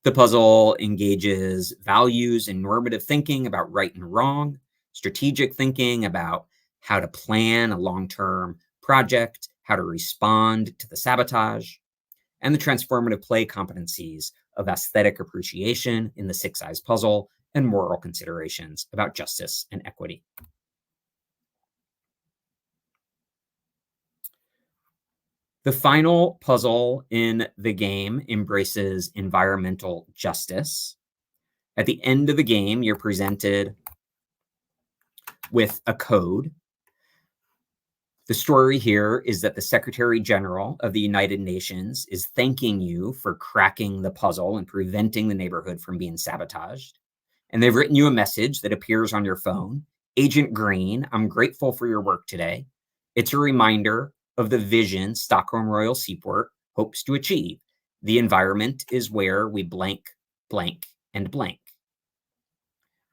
The puzzle engages values and normative thinking about right and wrong, strategic thinking about how to plan a long-term project, how to respond to the sabotage, and the transformative play competencies of aesthetic appreciation in the 6 Eyes puzzle and moral considerations about justice and equity. The final puzzle in the game embraces environmental justice. At the end of the game, you're presented with a code. The story here is that the Secretary General of the United Nations is thanking you for cracking the puzzle and preventing the neighborhood from being sabotaged. And they've written you a message that appears on your phone. Agent Green, I'm grateful for your work today. It's a reminder of the vision Stockholm Royal Seaport hopes to achieve. The environment is where we blank, blank, and blank.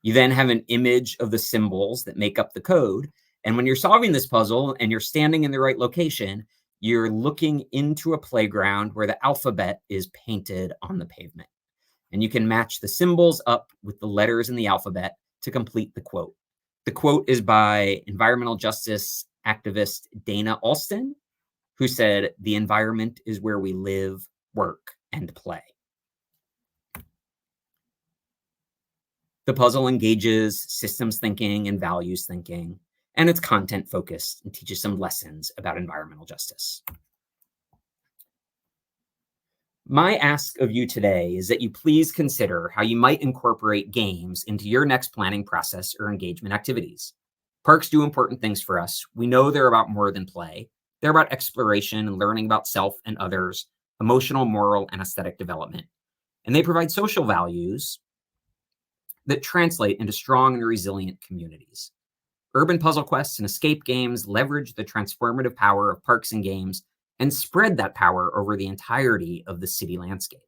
You then have an image of the symbols that make up the code. And when you're solving this puzzle and you're standing in the right location, you're looking into a playground where the alphabet is painted on the pavement. And you can match the symbols up with the letters in the alphabet to complete the quote. The quote is by environmental justice activist Dana Alston, who said, "The environment is where we live, work, and play." The puzzle engages systems thinking and values thinking, and it's content focused and teaches some lessons about environmental justice. My ask of you today is that you please consider how you might incorporate games into your next planning process or engagement activities. Parks do important things for us. We know they're about more than play. They're about exploration and learning about self and others, emotional, moral, and aesthetic development. And they provide social values that translate into strong and resilient communities. Urban puzzle quests and escape games leverage the transformative power of parks and games and spread that power over the entirety of the city landscape.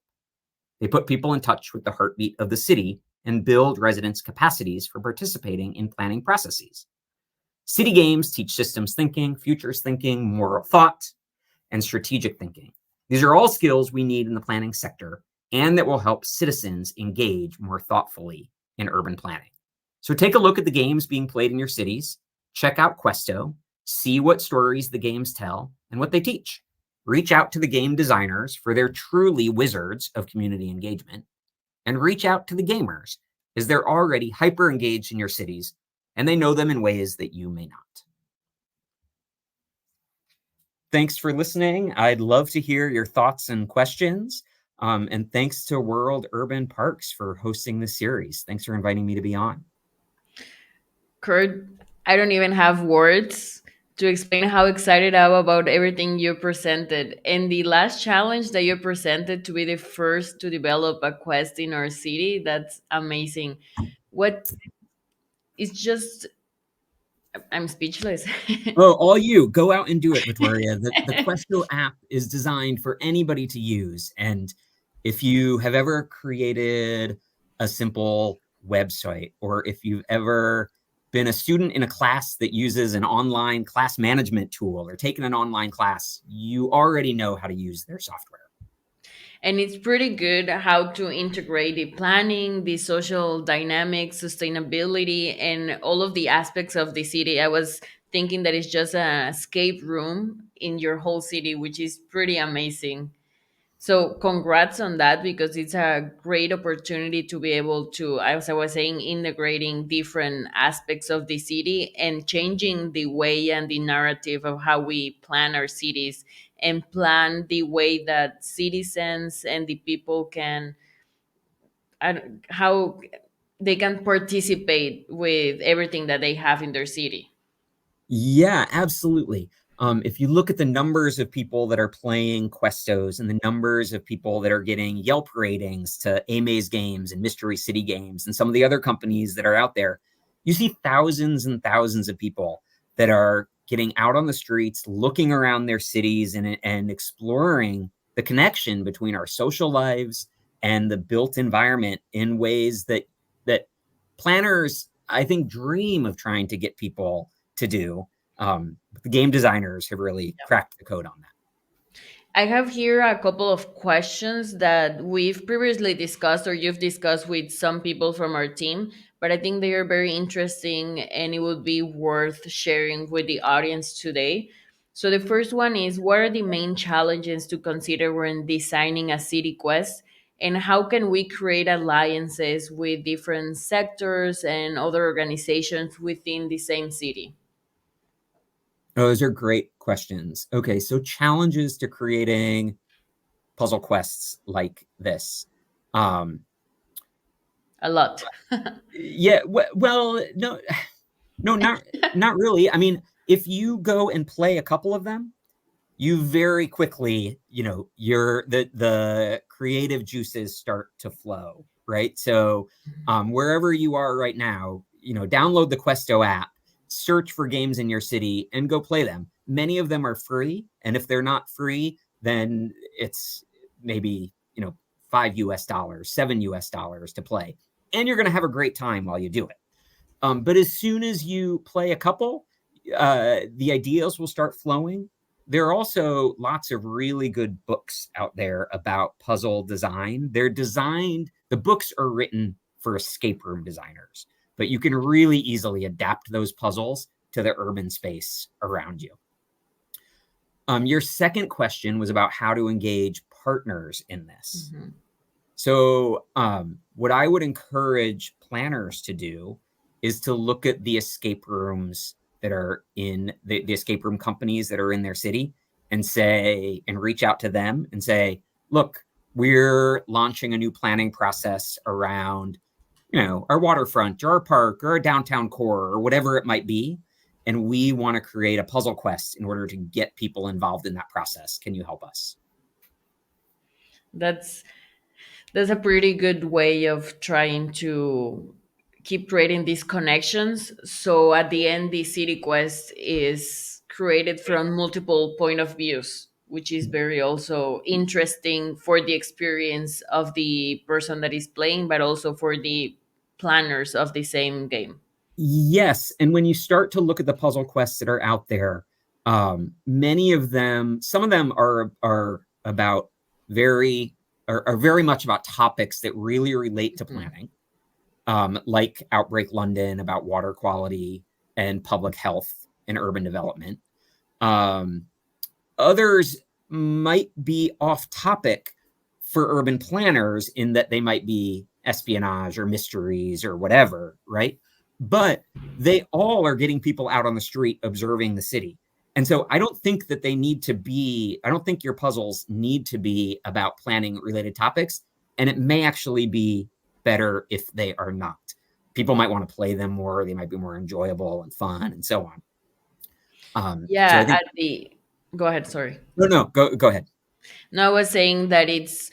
They put people in touch with the heartbeat of the city and build residents' capacities for participating in planning processes. City games teach systems thinking, futures thinking, moral thought, and strategic thinking. These are all skills we need in the planning sector and that will help citizens engage more thoughtfully in urban planning. So take a look at the games being played in your cities, check out Questo, see what stories the games tell and what they teach. Reach out to the game designers, for they're truly wizards of community engagement, and reach out to the gamers, as they're already hyper engaged in your cities and they know them in ways that you may not. Thanks for listening. I'd love to hear your thoughts and questions. And thanks to World Urban Parks for hosting this series. Thanks for inviting me to be on. Kurt, I don't even have words to explain how excited I am about everything you presented. And the last challenge that you presented, to be the first to develop a quest in our city, that's amazing. It's just, I'm speechless. Oh, all you, go out and do it, Victoria. The Questo app is designed for anybody to use. And if you have ever created a simple website, or if you've ever been a student in a class that uses an online class management tool or taken an online class, you already know how to use their software. And it's pretty good how to integrate the planning, the social dynamics, sustainability, and all of the aspects of the city. I was thinking that it's just an escape room in your whole city, which is pretty amazing. So congrats on that, because it's a great opportunity to be able to, as I was saying, integrating different aspects of the city and changing the way and the narrative of how we plan our cities and plan the way that citizens and the people can, how they can participate with everything that they have in their city. Yeah, absolutely. If you look at the numbers of people that are playing Questos and the numbers of people that are getting Yelp ratings to Amaze Games and Mystery City Games and some of the other companies that are out there, you see thousands and thousands of people that are getting out on the streets, looking around their cities and exploring the connection between our social lives and the built environment in ways that planners, I think, dream of trying to get people to do. The game designers have really cracked the code on that. I have here a couple of questions that we've previously discussed or you've discussed with some people from our team, but I think they are very interesting and it would be worth sharing with the audience today. So the first one is, what are the main challenges to consider when designing a city quest? And how can we create alliances with different sectors and other organizations within the same city? Oh, those are great questions. Okay, so challenges to creating puzzle quests like this. A lot. Yeah, well, no, not really. I mean, if you go and play a couple of them, you very quickly, the creative juices start to flow, right? So wherever you are right now, download the Questo app, search for games in your city and go play them. Many of them are free. And if they're not free, then it's maybe, $5 US, $7 to play. And you're going to have a great time while you do it. But as soon as you play a couple, the ideas will start flowing. There are also lots of really good books out there about puzzle design. The books are written for escape room designers, but you can really easily adapt those puzzles to the urban space around you. Your second question was about how to engage partners in this. Mm-hmm. So what I would encourage planners to do is to look at the escape rooms that are in the escape room companies that are in their city and reach out to them and say, look, we're launching a new planning process around, our waterfront or our park or our downtown core or whatever it might be. And we want to create a puzzle quest in order to get people involved in that process. Can you help us? That's a pretty good way of trying to keep creating these connections. So at the end, the city quest is created from multiple point of views, which is very also interesting for the experience of the person that is playing, but also for the planners of the same game. Yes. And when you start to look at the puzzle quests that are out there, many of them, some of them are about are very much about topics that really relate to planning, like Outbreak London, about water quality and public health and urban development. Others might be off topic for urban planners in that they might be espionage or mysteries or whatever, right? But they all are getting people out on the street observing the city. And so I don't think your puzzles need to be about planning related topics. And it may actually be better if they are not. People might want to play them more. They might be more enjoyable and fun and so on. So I think, go ahead. Sorry. No, go ahead. No, I was saying that it's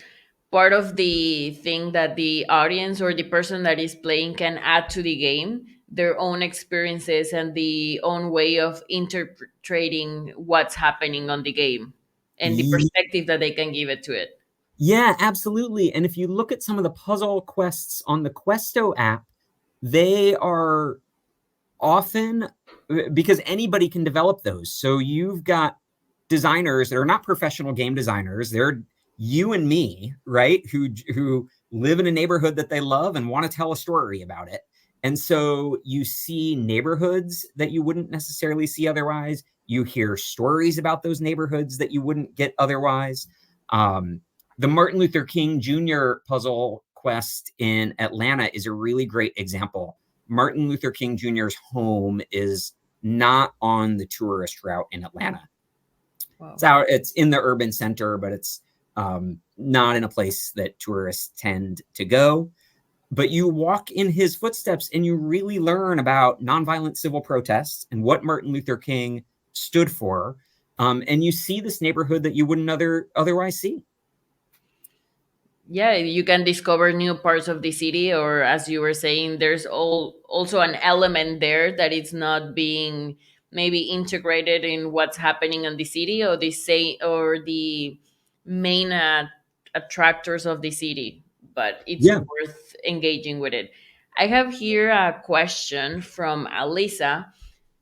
part of the thing that the audience or the person that is playing can add to the game, their own experiences and the own way of interpreting what's happening on the game and the perspective that they can give it to it. Yeah, absolutely. And if you look at some of the puzzle quests on the Questo app, they are often, because anybody can develop those. So you've got designers that are not professional game designers. They're you and me, right? Who live in a neighborhood that they love and want to tell a story about it. And so you see neighborhoods that you wouldn't necessarily see otherwise. You hear stories about those neighborhoods that you wouldn't get otherwise. The Martin Luther King Jr. puzzle quest in Atlanta is a really great example. Martin Luther King Jr.'s home is not on the tourist route in Atlanta. Wow. It's in the urban center, but it's not in a place that tourists tend to go. But you walk in his footsteps and you really learn about nonviolent civil protests and what Martin Luther King stood for. And you see this neighborhood that you wouldn't otherwise see. Yeah, you can discover new parts of the city, or as you were saying, there's also an element there that it's not being maybe integrated in what's happening in the city or the main attractors of the city, but it's worth engaging with it. I have here a question from Alisa,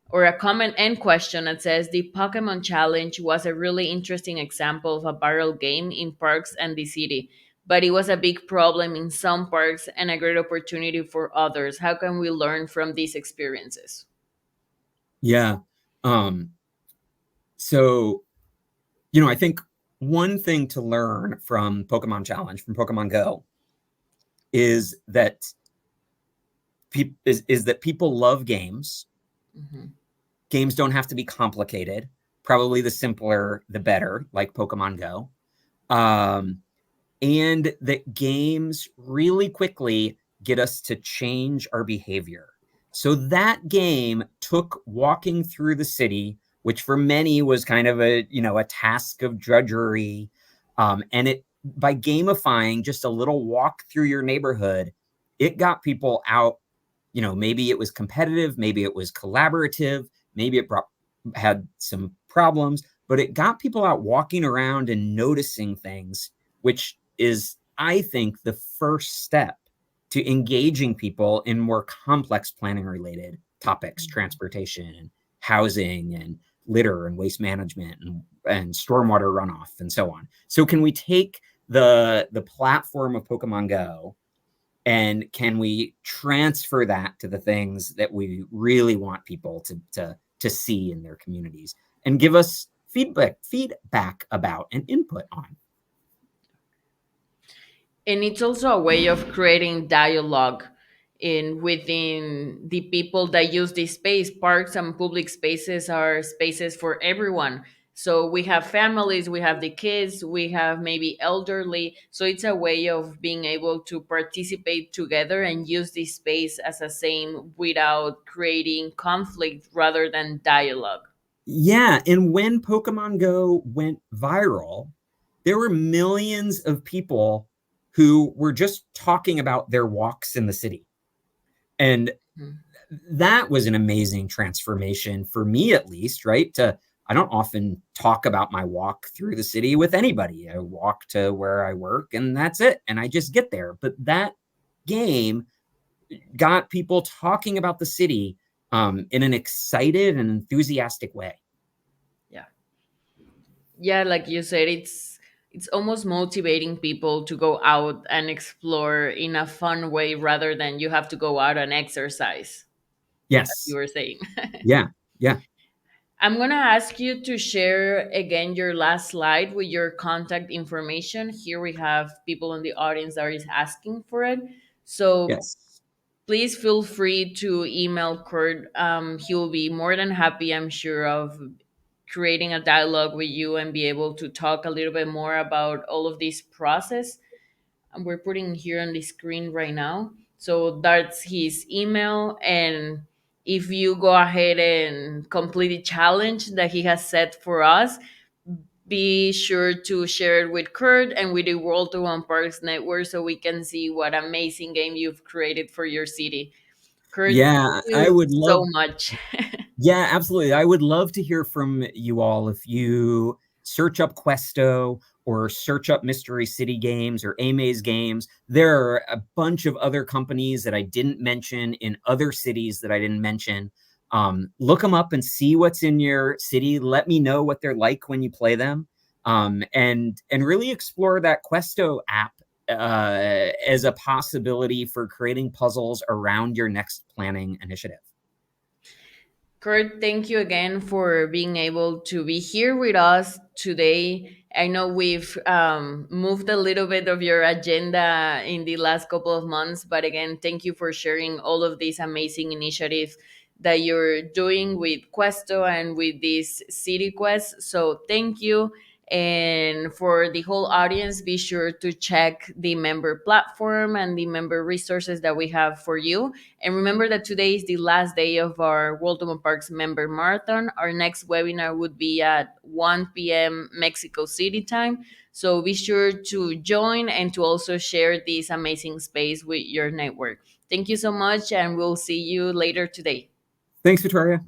or a comment and question that says the Pokemon Challenge was a really interesting example of a barrel game in parks and the city, but it was a big problem in some parks and a great opportunity for others. How can we learn from these experiences? Yeah. So, I think one thing to learn from Pokemon Challenge, from Pokemon Go, is that people love games. Mm-hmm. Games don't have to be complicated. Probably the simpler, the better, like Pokemon Go. And that games really quickly get us to change our behavior. So that game took walking through the city, which for many was kind of a task of drudgery. And by gamifying just a little walk through your neighborhood, it got people out. Maybe it was competitive, maybe it was collaborative, maybe it had some problems, but it got people out walking around and noticing things, which is, I think, the first step to engaging people in more complex planning related topics, transportation and housing and litter and waste management and stormwater runoff and so on. So can we take the platform of Pokemon Go and can we transfer that to the things that we really want people to see in their communities and give us feedback about and input on? And it's also a way of creating dialogue in within the people that use this space. Parks and public spaces are spaces for everyone. So we have families, we have the kids, we have maybe elderly. So it's a way of being able to participate together and use this space as a same without creating conflict rather than dialogue. Yeah, and when Pokemon Go went viral, there were millions of people who were just talking about their walks in the city. And that was an amazing transformation for me, at least, right? I don't often talk about my walk through the city with anybody. I walk to where I work and that's it. And I just get there. But that game got people talking about the city in an excited and enthusiastic way. Yeah, like you said, it's almost motivating people to go out and explore in a fun way rather than you have to go out and exercise, as you Yes. were saying. Yeah. Yeah. I'm gonna ask you to share again your last slide with your contact information. Here we have people in the audience that is asking for it. So Yes. please feel free to email Kurt. He will be more than happy, I'm sure, of creating a dialogue with you and be able to talk a little bit more about all of this process. And we're putting here on the screen right now. So that's his email. And if you go ahead and complete the challenge that he has set for us, be sure to share it with Kurt and with the World to One Parks Network so we can see what amazing game you've created for your city. Kurt, thank Yeah, I you would so love. much. Yeah, absolutely. I would love to hear from you all. If you search up Questo or search up Mystery City Games or Amaze Games, there are a bunch of other companies that I didn't mention in other cities that I didn't mention. Look them up and see what's in your city. Let me know what they're like when you play them, and really explore that Questo app as a possibility for creating puzzles around your next planning initiative. Kurt, thank you again for being able to be here with us today. I know we've moved a little bit of your agenda in the last couple of months, but again, thank you for sharing all of these amazing initiatives that you're doing with Questo and with this City Quest. So, thank you. And for the whole audience, be sure to check the member platform and the member resources that we have for you. And remember that today is the last day of our World of Parks member marathon. Our next webinar would be at 1 p.m. Mexico City time. So be sure to join and to also share this amazing space with your network. Thank you so much, and we'll see you later today. Thanks, Victoria.